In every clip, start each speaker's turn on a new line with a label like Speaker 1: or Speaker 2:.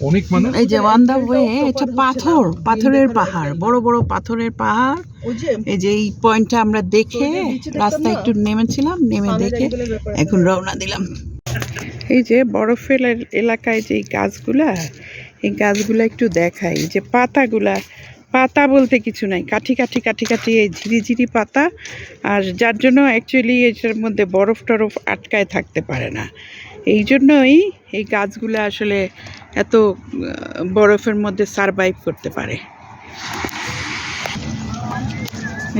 Speaker 1: অনেক মানুষ।
Speaker 2: এই যে অন দা ওয়ে, এটা পাথরের পাহাড়, বড় বড় পাথরের পাহাড়। এই যে এই পয়েন্টটা আমরা দেখে রাস্তায় একটু নেমেছিলাম, নেমে দেখে এখন রওনা দিলাম। এই যে বরফের এলাকায় যে গাছগুলা, এই গাছগুলা একটু দেখাই। যে পাতা বলতে কিছু নাই, কাঠি কাঠি কাঠি কাঠি এই ঝিরিঝিরি পাতা। আর যার জন্য অ্যাকচুয়ালি এটার মধ্যে বরফ টরফ আটকায় থাকতে পারে না। এই জন্যই এই গাছগুলো আসলে এত বরফের মধ্যে সারভাইভ করতে পারে।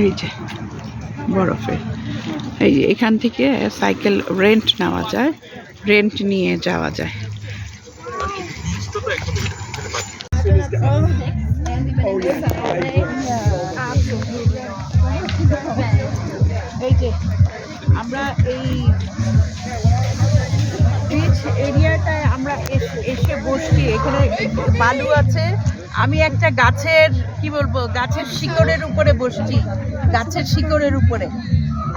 Speaker 2: এই যে বরফে, এই যে এখান থেকে সাইকেল রেন্ট নেওয়া যায়, রেন্ট নিয়ে যাওয়া যায়। এই যে আমরা এই বিচ এরিয়াটায় আমরা এসে বসছি। এখানে বালু আছে, আমি একটা গাছের কি বলবো, গাছের শিকড়ের উপরে বসছি, গাছের শিকড়ের উপরে।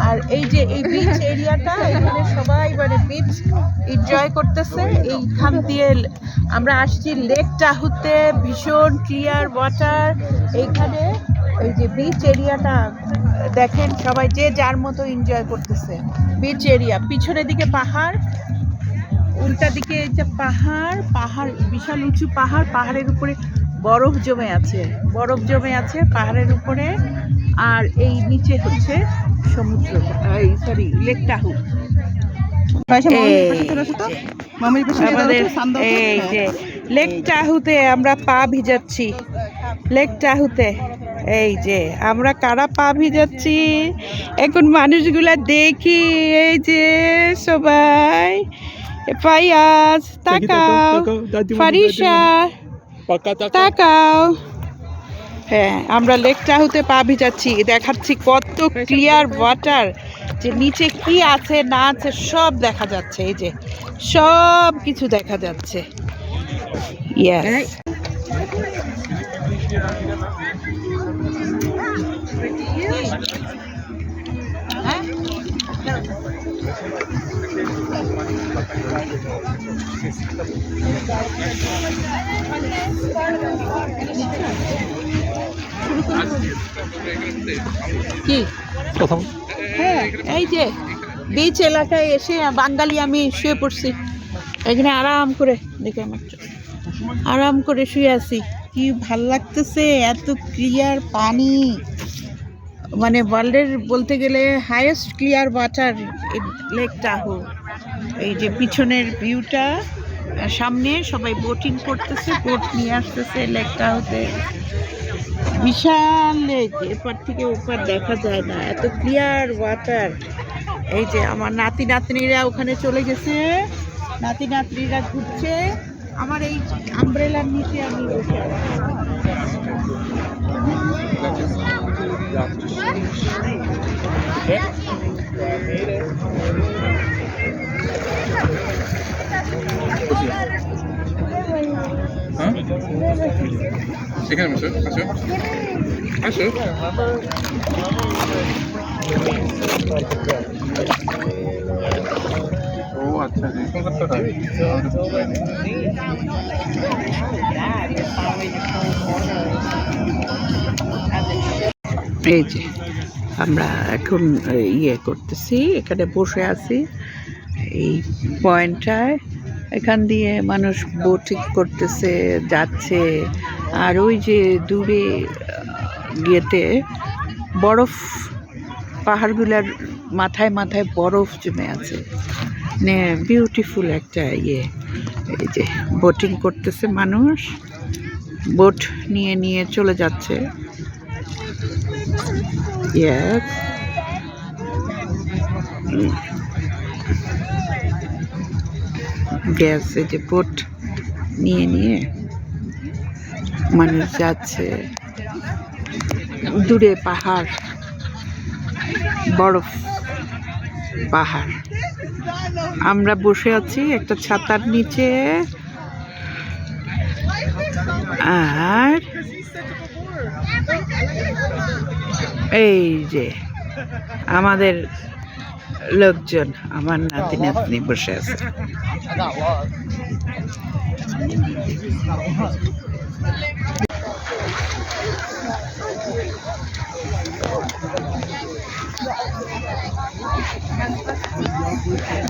Speaker 2: আর এই যে এই বিচ এরিয়াটা, এখানে সবাই মানে বিচ এনজয় করতেছে। এইখান দিয়ে আমরা আসছি লেক টাহুতে, ভীষণ ক্লিয়ার ওয়াটার এইখানে। এই যে বিচ এরিয়াটা দেখেন, সবাই যে যার মতো এনজয় করতেছে। বিচ এরিয়া, পিছনের দিকে পাহাড়, উল্টা দিকে যে পাহাড়, বিশাল উঁচু পাহাড়, পাহাড়ের উপরে বরফ জমে আছে পাহাড়ের উপরে। আর এই নিচে হচ্ছে সমুদ্র, সরি লেক টাহু। আমাদের এই যে লেক টাহুতে আমরা পা ভিজাচ্ছি, লেক টাহুতে। এই যে আমরা কারা পা ভিজাচ্ছি এখন মানুষগুলা দেখি। এই যে সবাই, ফাইয়াজ তাকাও, ফারিসা তাকাও। হ্যাঁ, আমরা লেক টাহুতে পা ভিজাচ্ছি, দেখাচ্ছি কত ক্লিয়ার ওয়াটার, যে নিচে কি আছে না আছে সব দেখা যাচ্ছে। এই যে সব কিছু দেখা যাচ্ছে। ইয়েস, কি হ্যাঁ, এই যে বিচ এলাকায় এসে বাঙালি আমি শুয়ে পড়ছি এখানে আরাম করে, দেখে আমার আরাম করে শুয়ে আছি। কি ভাল লাগতেছে, এত ক্লিয়ার পানি, মানে ওয়ার্ল্ডের বলতে গেলে হাইয়েস্ট ক্লিয়ার ওয়াটার লেক টাহু। এই যে পিছনের ভিউটা, সামনে সবাই বোটিং করতেছে, বোট নিয়ে আসতেছে লেক টাহুতে। বিশাল লেক, এরপর থেকে ওপর দেখা যায় না, এত ক্লিয়ার ওয়াটার। এই যে আমার নাতি নাতনিরা ওখানে চলে গেছে, নাতি নাতনিরা ঘুরছে, আমার এই আমব্রেলার নিচে আমি বসে আছি।
Speaker 1: সেখানে বসো, আসো আসো। ও আচ্ছা, কলকাতাটা
Speaker 2: এই যে আমরা এখন ইয়ে করতেছি, এখানে বসে আছি এই পয়েন্টটায়। এখান দিয়ে মানুষ বোটিং করতেছে, যাচ্ছে। আর ওই যে দূরে গিয়েতে বরফ, পাহাড়গুলার মাথায় মাথায় বরফ জমে আছে, মানে বিউটিফুল একটা ইয়ে। এই যে বোটিং করতেছে মানুষ, বোট নিয়ে নিয়ে চলে যাচ্ছে। Yes. গ্যাস, এই যে বোট নিয়ে নিয়ে মানুষ যাচ্ছে। দূরে পাহাড়, বরফ পাহাড়। আমরা বসে আছি একটা ছাতার নিচে, আর এই যে আমাদের লোকজন, আমার নাতি নাতনি বসে আছে।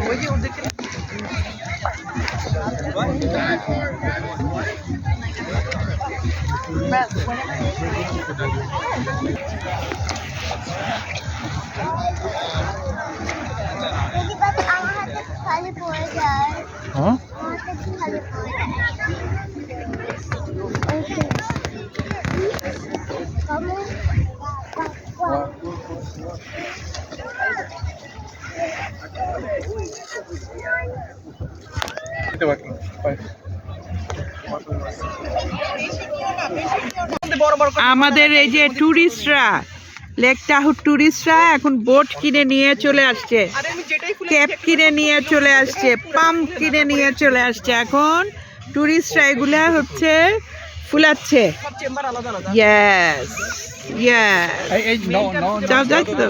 Speaker 2: ওই যে ওদেরকে
Speaker 1: হ্যাঁ এটা বাকি
Speaker 2: আমাদের এই যে ট্যুরিস্টরা লেক টাহুর ট্যুরিস্টরা এখন বোট কিনে নিয়ে চলে আসছে, ক্যাপ কিনে নিয়ে চলে আসছে, পাম্প কিনে নিয়ে চলে আসছে। এখন ট্যুরিস্টরা এগুলা হচ্ছে ফুলাচ্ছে। ইয়েস ইয়েস,
Speaker 1: এই নো নো
Speaker 2: যাও যাও তো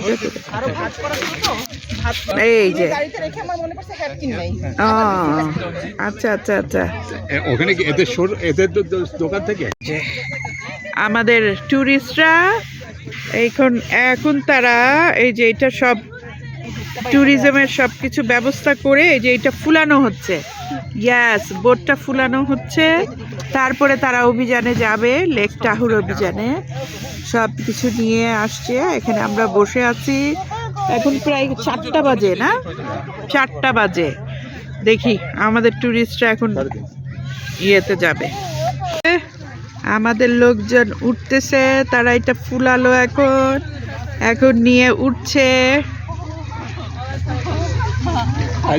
Speaker 2: এই যে ও আচ্ছা আচ্ছা আচ্ছা।
Speaker 1: ওখানে কি এদের এদের দোকান থেকে
Speaker 2: আমাদের ট্যুরিস্টরা এখন তারা এই যে এটা সব ট্যুরিজমের সব কিছু ব্যবস্থা করে এই যে এটা ফুলানো হচ্ছে। ইয়াস, বোটটা ফুলানো হচ্ছে, তারপরে তারা অভিযানে যাবে, লেক টাহুর অভিযানে সব কিছু নিয়ে আসছে। এখানে আমরা বসে আছি, এখন প্রায় 4টা বাজে, না 4টা বাজে। দেখি আমাদের ট্যুরিস্টরা এখন ইয়েতে যাবে। আমাদের লোকজন উঠতেছে, তারা এটা ফুলালো এখন নিয়ে উঠছে।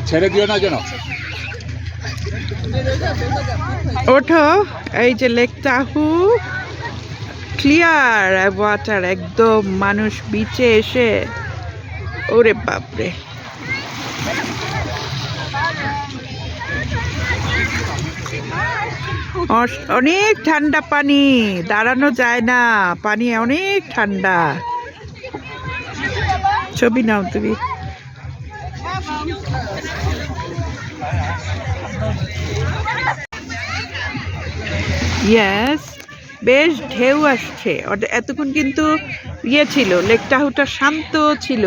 Speaker 1: ছেড়ে দিও না যেন।
Speaker 2: ওঠো, এই যে লেক টাহু ক্লিয়ার ওয়াটার, একদম মানুষ বিচে এসে, ওরে বাপরে, অনেক ঠান্ডা পানি, দাঁড়ানো যায় না, পানি অনেক ঠান্ডা। ছবি নাও তুমি। ইয়েস, বেশ ঢেউ আসছে। এতক্ষণ কিন্তু ইয়ে ছিল, লেক টাহুটা শান্ত ছিল।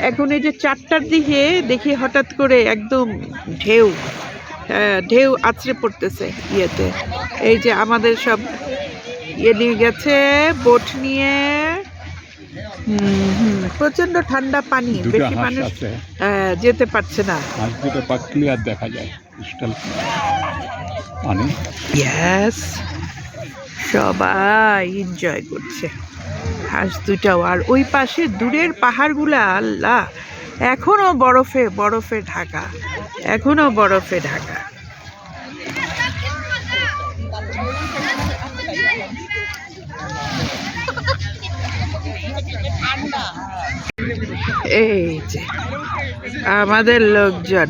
Speaker 2: এখন এই যে 4টার দিকে দেখি হঠাৎ করে একদম ঢেউ আছড়ে পড়তেছে ইয়েতে। এই যে আমাদের সব ইয়ে নিয়ে গেছে, বোট নিয়ে। প্রচন্ড ঠান্ডা পানি, বেশি মানুষ যেতে পারছে না।
Speaker 1: ক্লিয়ার দেখা যায়, ক্রিস্টাল পানি।
Speaker 2: ইয়েস, সবাই এনজয় করছে, হাঁস দুটাও। আর ওই পাশে দূরের পাহাড়গুলা, আল্লাহ, এখনো বরফে ঢাকা, এখনো বরফে ঢাকা। এই যে আমাদের লোকজন,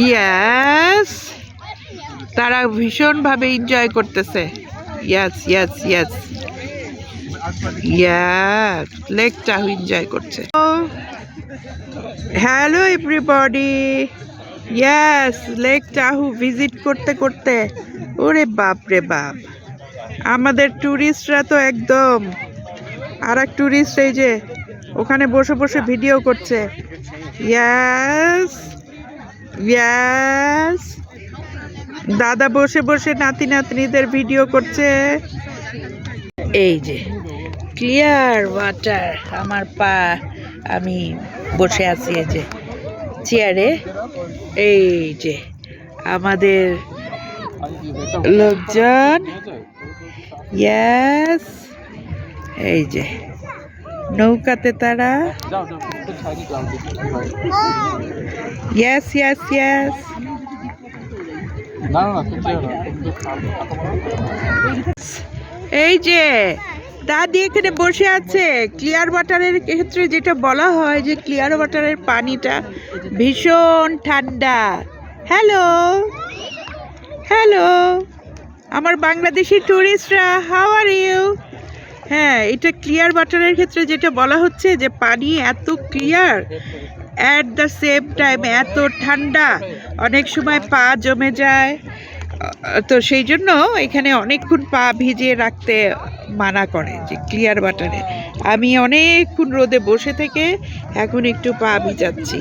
Speaker 2: ইয়েস, তারা ভীষণভাবে এনজয় করতেছে। Yes yes yes yes, Lake Tahoe enjoy করছে। Hello everybody, yes, Lake Tahoe visit করতে করতে, ওরে বাপ রে বাপ, আমাদের ট্যুরিস্টরা তো একদম, আর এক ট্যুরিস্ট এই যে ওখানে বসে বসে ভিডিও করছে। ইয়েস ইয়েস, দাদা বসে বসে নাতি নাতনিদের ভিডিও করছে। এই যে ক্লিয়ার ওয়াটার, আমার পা, আমি বসে আছি এই যে চেয়ারে। এই যে আমাদের লোকজন, ইয়েস, এই যে নৌকাতে তারা, ইয়েস ইয়েস ইয়েস। এই যে দাদি এখানে বসে আছে। ক্লিয়ার ওয়াটারের ক্ষেত্রে যেটা বলা হয় যে ক্লিয়ার ওয়াটারের পানিটা ভীষণ ঠান্ডা। হ্যালো হ্যালো আমার বাংলাদেশি ট্যুরিস্টরা, হাউ আর ইউ? হ্যাঁ, এটা ক্লিয়ার ওয়াটারের ক্ষেত্রে যেটা বলা হচ্ছে যে পানি এত clear, at the same time এত ঠান্ডা, অনেক সময় পা জমে যায়। তো সেই জন্য এখানে অনেকক্ষণ পা ভিজিয়ে রাখতে মানা করে, যে ক্লিয়ার ওয়াটারে। আমি অনেকক্ষণ রোদে বসে থেকে এখন একটু পা ভিজাচ্ছি।